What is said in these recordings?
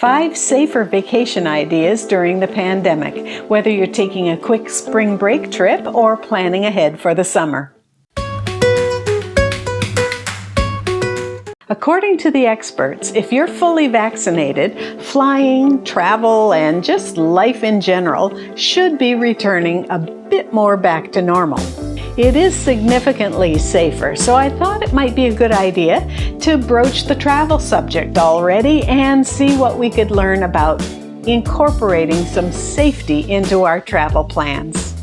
5 safer vacation ideas during the pandemic, whether you're taking a quick spring break trip or planning ahead for the summer. According to the experts, if you're fully vaccinated, flying, travel, and just life in general should be returning a bit more back to normal. It is significantly safer, so I thought it might be a good idea to broach the travel subject already and see what we could learn about incorporating some safety into our travel plans.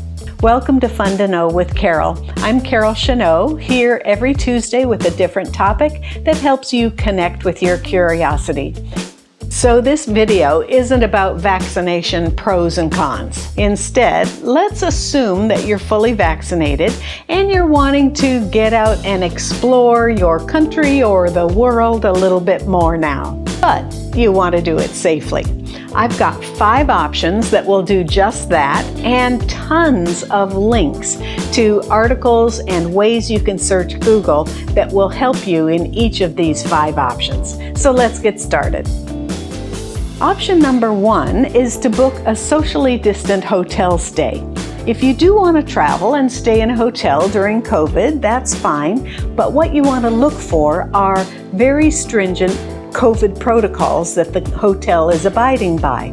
Welcome to Fun to Know with Carol. I'm Carol Chenot, here every Tuesday with a different topic that helps you connect with your curiosity. So this video isn't about vaccination pros and cons. Instead, let's assume that you're fully vaccinated and you're wanting to get out and explore your country or the world a little bit more now. But you want to do it safely. I've got 5 options that will do just that and tons of links to articles and ways you can search Google that will help you in each of these 5 options. So let's get started. Option number 1 is to book a socially distant hotel stay. If you do want to travel and stay in a hotel during COVID, that's fine, but what you want to look for are very stringent COVID protocols that the hotel is abiding by.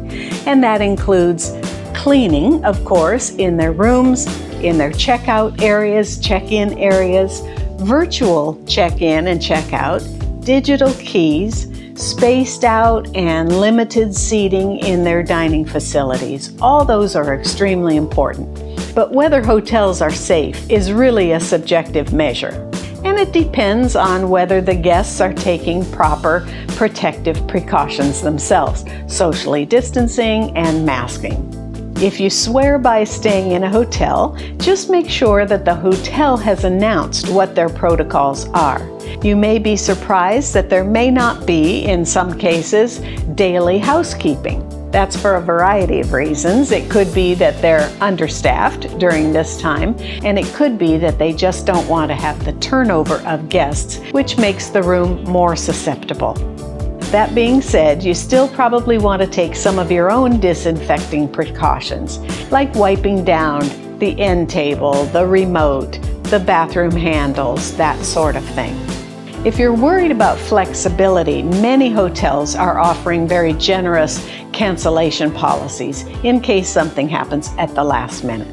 And that includes cleaning, of course, in their rooms, in their checkout areas, check-in areas, virtual check-in and check-out, digital keys, spaced out and limited seating in their dining facilities. All those are extremely important. But whether hotels are safe is really a subjective measure. And it depends on whether the guests are taking proper protective precautions themselves, socially distancing and masking. If you swear by staying in a hotel, just make sure that the hotel has announced what their protocols are. You may be surprised that there may not be, in some cases, daily housekeeping. That's for a variety of reasons. It could be that they're understaffed during this time, and it could be that they just don't want to have the turnover of guests, which makes the room more susceptible. That being said, you still probably want to take some of your own disinfecting precautions, like wiping down the end table, the remote, the bathroom handles, that sort of thing. If you're worried about flexibility, many hotels are offering very generous cancellation policies in case something happens at the last minute.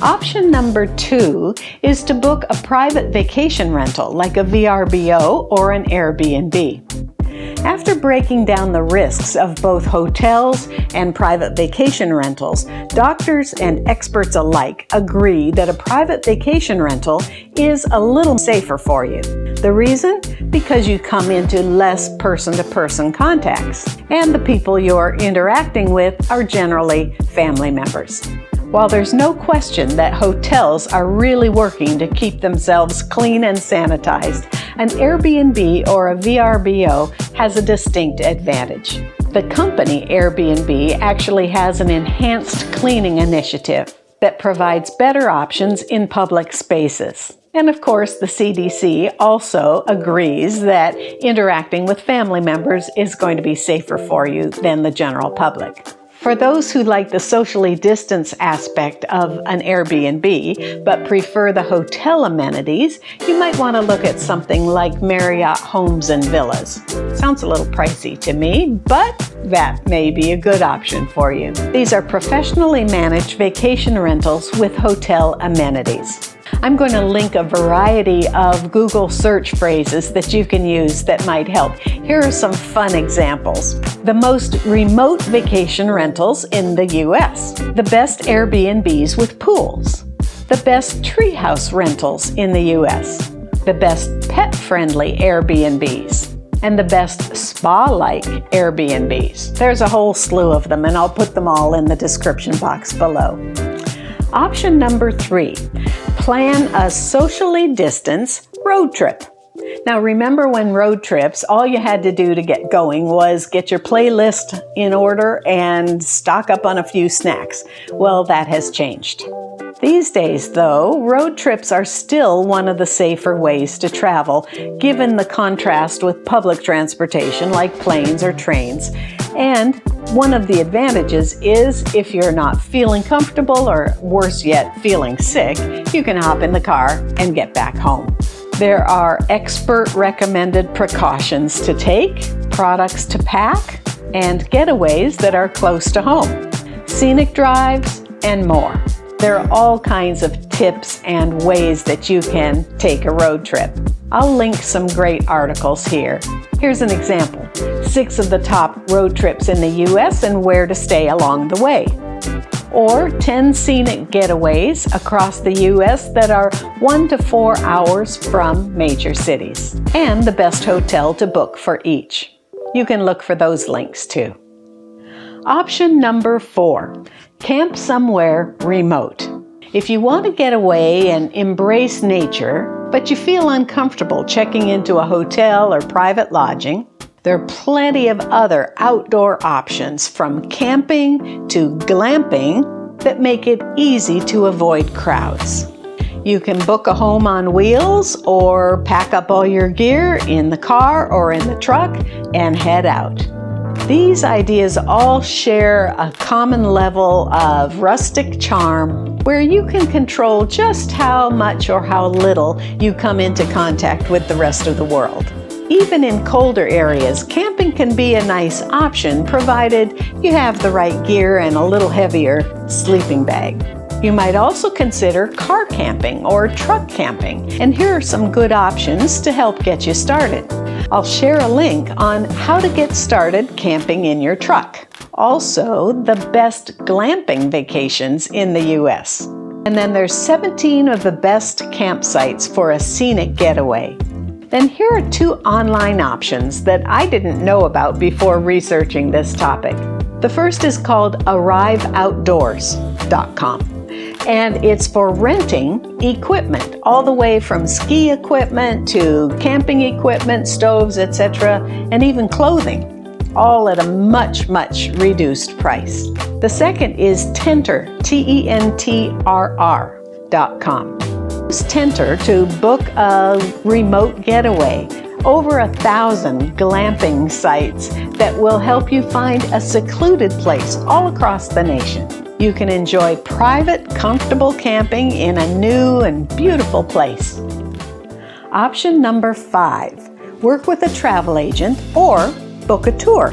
Option number 2 is to book a private vacation rental like a VRBO or an Airbnb. After breaking down the risks of both hotels and private vacation rentals, doctors and experts alike agree that a private vacation rental is a little safer for you. The reason? Because you come into less person-to-person contacts, and the people you're interacting with are generally family members. While there's no question that hotels are really working to keep themselves clean and sanitized, an Airbnb or a VRBO has a distinct advantage. The company Airbnb actually has an enhanced cleaning initiative that provides better options in public spaces. And of course, the CDC also agrees that interacting with family members is going to be safer for you than the general public. For those who like the socially distanced aspect of an Airbnb but prefer the hotel amenities, you might want to look at something like Marriott Homes and Villas. Sounds a little pricey to me, but that may be a good option for you. These are professionally managed vacation rentals with hotel amenities. I'm going to link a variety of Google search phrases that you can use that might help. Here are some fun examples. The most remote vacation rentals in the U.S. The best Airbnbs with pools. The best treehouse rentals in the U.S. The best pet-friendly Airbnbs. And the best spa-like Airbnbs. There's a whole slew of them, and I'll put them all in the description box below. Option number 3, plan a socially distanced road trip. Now remember when road trips, all you had to do to get going was get your playlist in order and stock up on a few snacks. Well, that has changed. These days, though, road trips are still one of the safer ways to travel, given the contrast with public transportation like planes or trains, And one of the advantages is if you're not feeling comfortable, or worse yet, feeling sick, you can hop in the car and get back home. There are expert recommended precautions to take, products to pack, and getaways that are close to home, scenic drives, and more. There are all kinds of tips and ways that you can take a road trip. I'll link some great articles here. Here's an example: 6 of the top road trips in the U.S. and where to stay along the way. Or 10 scenic getaways across the U.S. that are 1 to 4 hours from major cities, and the best hotel to book for each. You can look for those links too. Option number 4, camp somewhere remote. If you want to get away and embrace nature, but you feel uncomfortable checking into a hotel or private lodging, there are plenty of other outdoor options, from camping to glamping, that make it easy to avoid crowds. You can book a home on wheels or pack up all your gear in the car or in the truck and head out. These ideas all share a common level of rustic charm, where you can control just how much or how little you come into contact with the rest of the world. Even in colder areas, camping can be a nice option, provided you have the right gear and a little heavier sleeping bag. You might also consider car camping or truck camping, and here are some good options to help get you started. I'll share a link on how to get started camping in your truck. Also, the best glamping vacations in the U.S. And then there's 17 of the best campsites for a scenic getaway. Then here are 2 online options that I didn't know about before researching this topic. The first is called arriveoutdoors.com. And it's for renting equipment, all the way from ski equipment to camping equipment, stoves, etc., and even clothing, all at a much reduced price. The second is Tentrr, Tentrr.com. Use Tentrr to book a remote getaway. Over 1,000 glamping sites that will help you find a secluded place all across the nation. You can enjoy private, comfortable camping in a new and beautiful place. Option number 5, work with a travel agent or book a tour.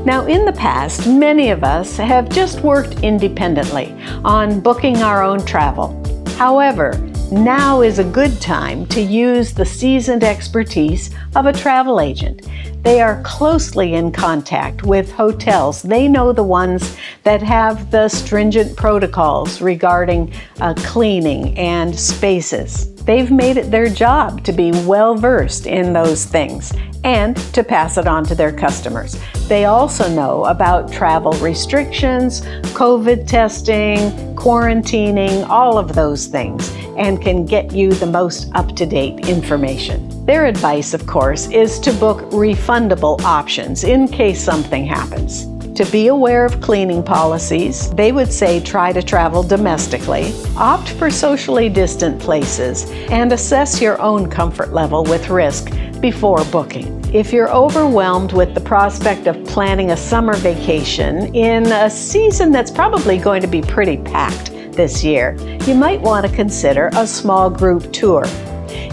Now, in the past, many of us have just worked independently on booking our own travel. However, now is a good time to use the seasoned expertise of a travel agent. They are closely in contact with hotels. They know the ones that have the stringent protocols regarding cleaning and spaces. They've made it their job to be well versed in those things and to pass it on to their customers. They also know about travel restrictions, COVID testing, quarantining, all of those things, and can get you the most up-to-date information. Their advice, of course, is to book refundable options in case something happens. To be aware of cleaning policies, they would say try to travel domestically, opt for socially distant places, and assess your own comfort level with risk before booking. If you're overwhelmed with the prospect of planning a summer vacation in a season that's probably going to be pretty packed this year, you might want to consider a small group tour.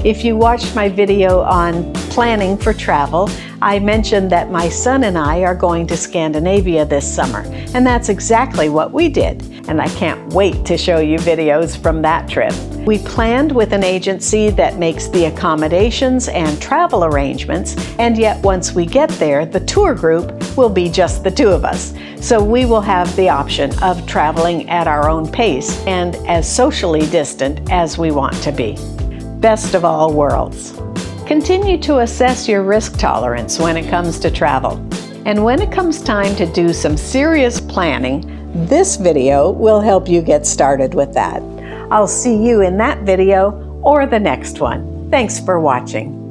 If you watched my video on planning for travel, I mentioned that my son and I are going to Scandinavia this summer, and that's exactly what we did, and I can't wait to show you videos from that trip. We planned with an agency that makes the accommodations and travel arrangements, and yet once we get there, the tour group will be just the 2 of us. So we will have the option of traveling at our own pace and as socially distant as we want to be. Best of all worlds. Continue to assess your risk tolerance when it comes to travel. And when it comes time to do some serious planning, this video will help you get started with that. I'll see you in that video or the next one. Thanks for watching.